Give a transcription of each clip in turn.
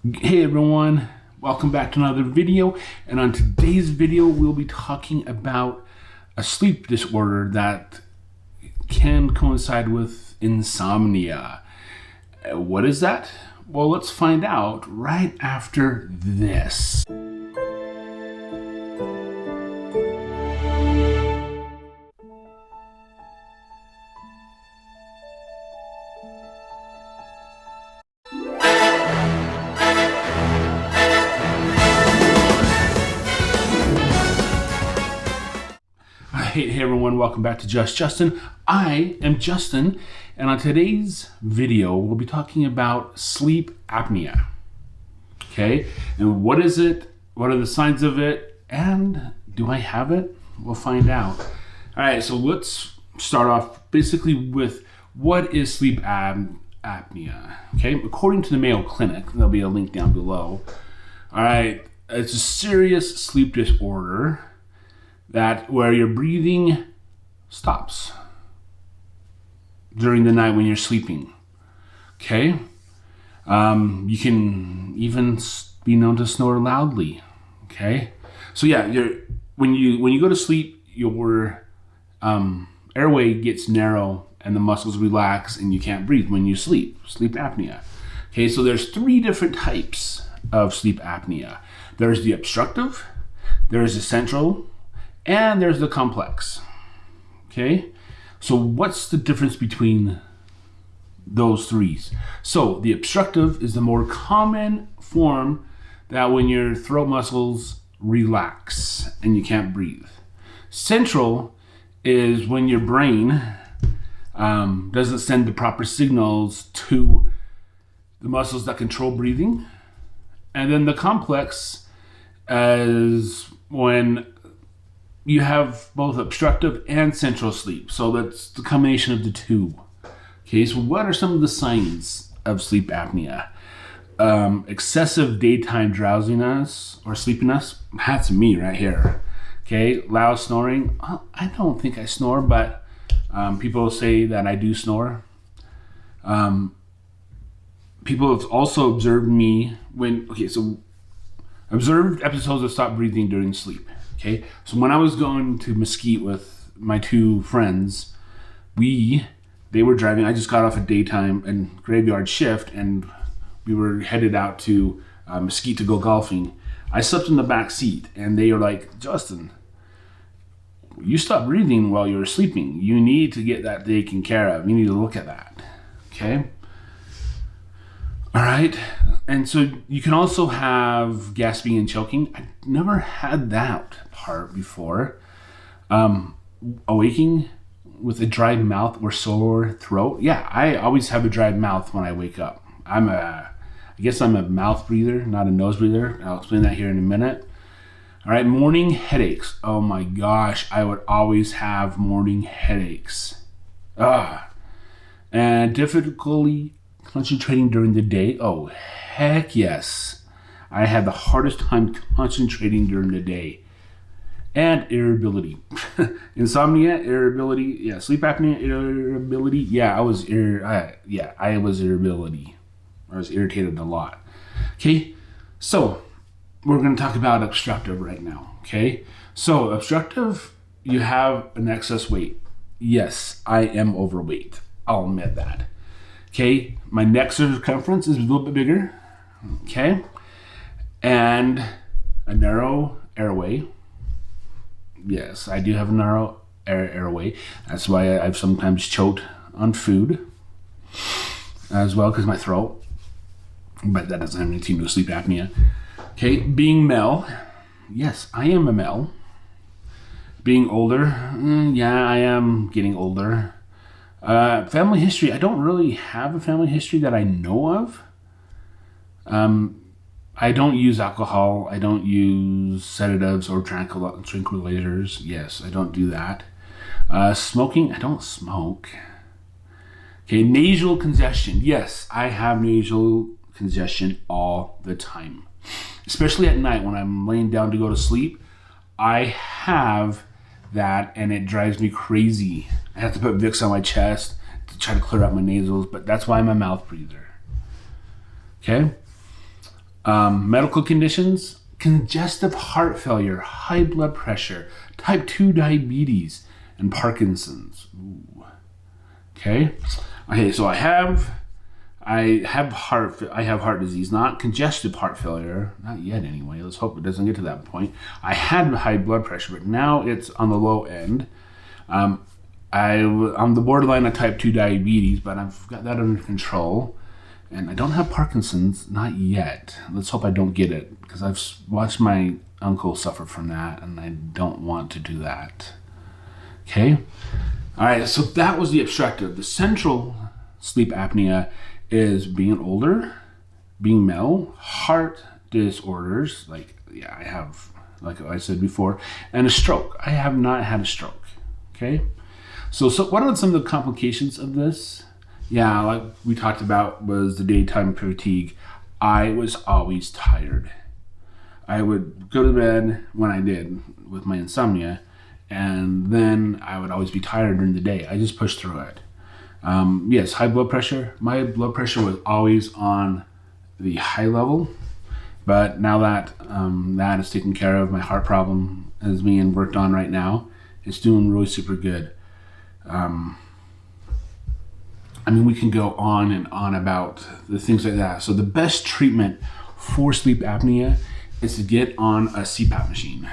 Hey everyone, welcome back to another video. And on today's video, we'll be talking about a sleep disorder that can coincide with insomnia. What is that? Well, let's find out right after this. Hey everyone, welcome back to Just Justin. I am Justin, and on today's video, we'll be talking about sleep apnea. Okay, and what is it? What are the signs of it? And do I have it? We'll find out. All right, so let's start off basically with what is sleep apnea. Okay, according to the Mayo Clinic, there'll be a link down below. All right, it's a serious sleep disorder where your breathing stops during the night when you're sleeping. Okay, you can even be known to snore loudly. Okay, so yeah, when you go to sleep, your airway gets narrow and the muscles relax and you can't breathe when you sleep. Sleep apnea. Okay, so there's 3 different types of sleep apnea. There's the obstructive, there's the central, and there's the complex. Okay, so what's the difference between those 3? So the obstructive is the more common form, that when your throat muscles relax and you can't breathe. Central is when your brain doesn't send the proper signals to the muscles that control breathing. And then the complex is when you have both obstructive and central sleep. So that's the combination of the 2. Okay, so what are some of the signs of sleep apnea? Excessive daytime drowsiness or sleepiness. That's me right here. Okay, loud snoring. I don't think I snore, but people say that I do snore. People have also observed me observed episodes of stop breathing during sleep. Okay, so when I was going to Mesquite with my 2 friends, they were driving. I just got off a daytime and graveyard shift, and we were headed out to Mesquite to go golfing. I slept in the back seat, and they were like, "Justin, you stopped breathing while you were sleeping. You need to get that taken care of. You need to look at that." Okay. All right. And so you can also have gasping and choking. I never had that part before. Awaking with a dry mouth or sore throat. Yeah, I always have a dry mouth when I wake up. I guess I'm a mouth breather, not a nose breather. I'll explain that here in a minute. All right, morning headaches. Oh my gosh, I would always have morning headaches. And difficulty concentrating during the day. Oh, heck yes. I had the hardest time concentrating during the day. And irritability. Insomnia, irritability, yeah, sleep apnea, irritability. Yeah, I was irritability. I was irritated a lot. Okay, so we're going to talk about obstructive right now. Okay, so obstructive, you have an excess weight. Yes, I am overweight. I'll admit that. Okay, my neck circumference is a little bit bigger. Okay, and a narrow airway. Yes, I do have a narrow airway. That's why I've sometimes choked on food as well, because my throat. But that doesn't have anything to do with sleep apnea. Okay, being male. Yes, I am a male. Being older. Yeah, I am getting older. Family history. I don't really have a family history that I know of. I don't use alcohol. I don't use sedatives or tranquilizers. Yes, I don't do that. Smoking. I don't smoke. Okay, nasal congestion. Yes, I have nasal congestion all the time. Especially at night when I'm laying down to go to sleep. I have that and it drives me crazy. I have to put Vicks on my chest to try to clear out my nasals, but that's why I'm a mouth breather. Okay? Medical conditions: congestive heart failure, high blood pressure, type 2 diabetes, and Parkinson's. Ooh. Okay, so I have heart disease, not congestive heart failure, not yet anyway. Let's hope it doesn't get to that point. I had high blood pressure, but now it's on the low end. I'm the borderline of type 2 diabetes, but I've got that under control. And I don't have Parkinson's, not yet. Let's hope I don't get it, because I've watched my uncle suffer from that, and I don't want to do that. Okay? All right, so that was the obstructive. The central sleep apnea is being older, being male, heart disorders, I have, like I said before, and a stroke. I have not had a stroke. Okay? So what are some of the complications of this? Yeah, like we talked about, was the daytime fatigue. I was always tired. I would go to bed when I did with my insomnia, and then I would always be tired during the day. I just pushed through it. Yes, high blood pressure. My blood pressure was always on the high level, but now that that is taken care of, my heart problem is being worked on right now. It's doing really super good. We can go on and on about the things like that. So the best treatment for sleep apnea is to get on a Cpap machine.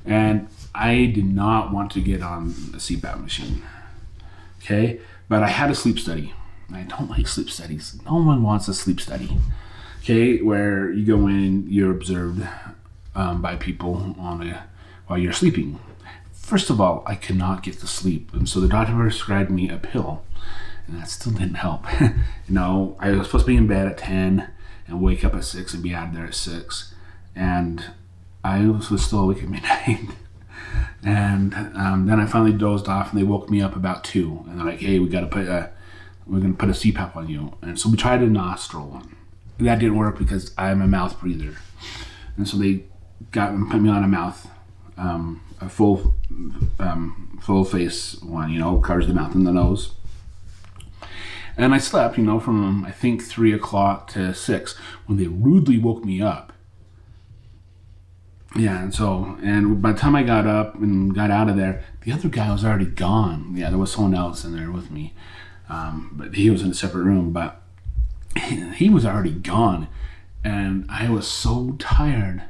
And I did not want to get on a Cpap machine. Okay? But I had a sleep study. I don't like sleep studies. No one wants a sleep study. Okay? Where you go in, you're observed by people while you're sleeping. First of all, I could not get to sleep. And so the doctor prescribed me a pill. And that still didn't help. I was supposed to be in bed at 10 and wake up at 6 and be out of there at 6. And I was still awake at midnight. And then I finally dozed off, and they woke me up about 2. And they're like, hey, we're going to put a Cpap on you. And so we tried a nostril one. That didn't work because I'm a mouth breather. And so they put me on a mouth, a full face one, covers the mouth and the nose. And I slept, from I think 3 o'clock to 6 when they rudely woke me up. Yeah, and by the time I got up and got out of there, the other guy was already gone. Yeah, there was someone else in there with me, but he was in a separate room. But he was already gone, and I was so tired.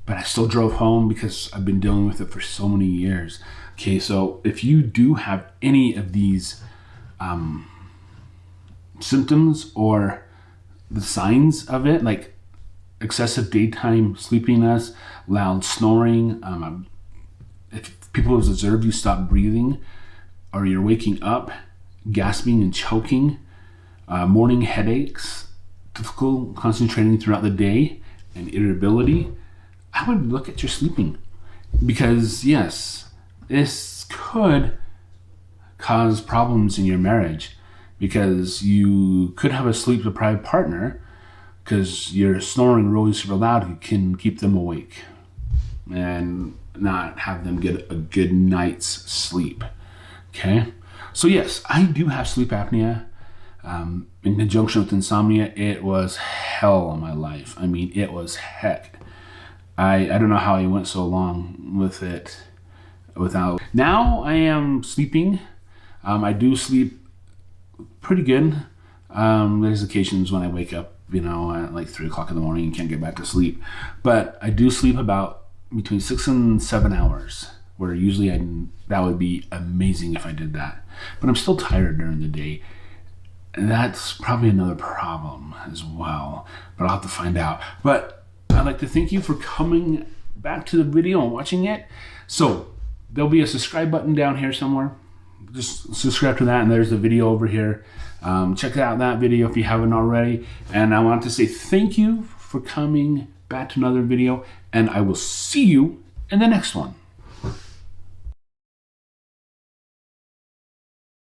But I still drove home because I've been dealing with it for so many years. Okay, so if you do have any of these symptoms or the signs of it, like excessive daytime sleepiness, loud snoring, if people have observed you stop breathing, or you're waking up gasping and choking, morning headaches, difficult concentrating throughout the day, and irritability, I would look at your sleeping, because yes, this could cause problems in your marriage, because you could have a sleep deprived partner because you're snoring really super loud. You can keep them awake and not have them get a good night's sleep. Okay, so yes, I do have sleep apnea. In conjunction with insomnia, it was hell in my life. It was heck. I don't know how I went so long with it without. Now I am sleeping. I do sleep pretty good. There's occasions when I wake up, at like 3 o'clock in the morning and can't get back to sleep. But I do sleep about between 6 and 7 hours, where usually that would be amazing if I did that. But I'm still tired during the day. And that's probably another problem as well. But I'll have to find out. But I'd like to thank you for coming back to the video and watching it. So there'll be a subscribe button down here somewhere. Just subscribe to that, and there's the video over here. Check out that video if you haven't already. And I want to say thank you for coming back to another video, and I will see you in the next one.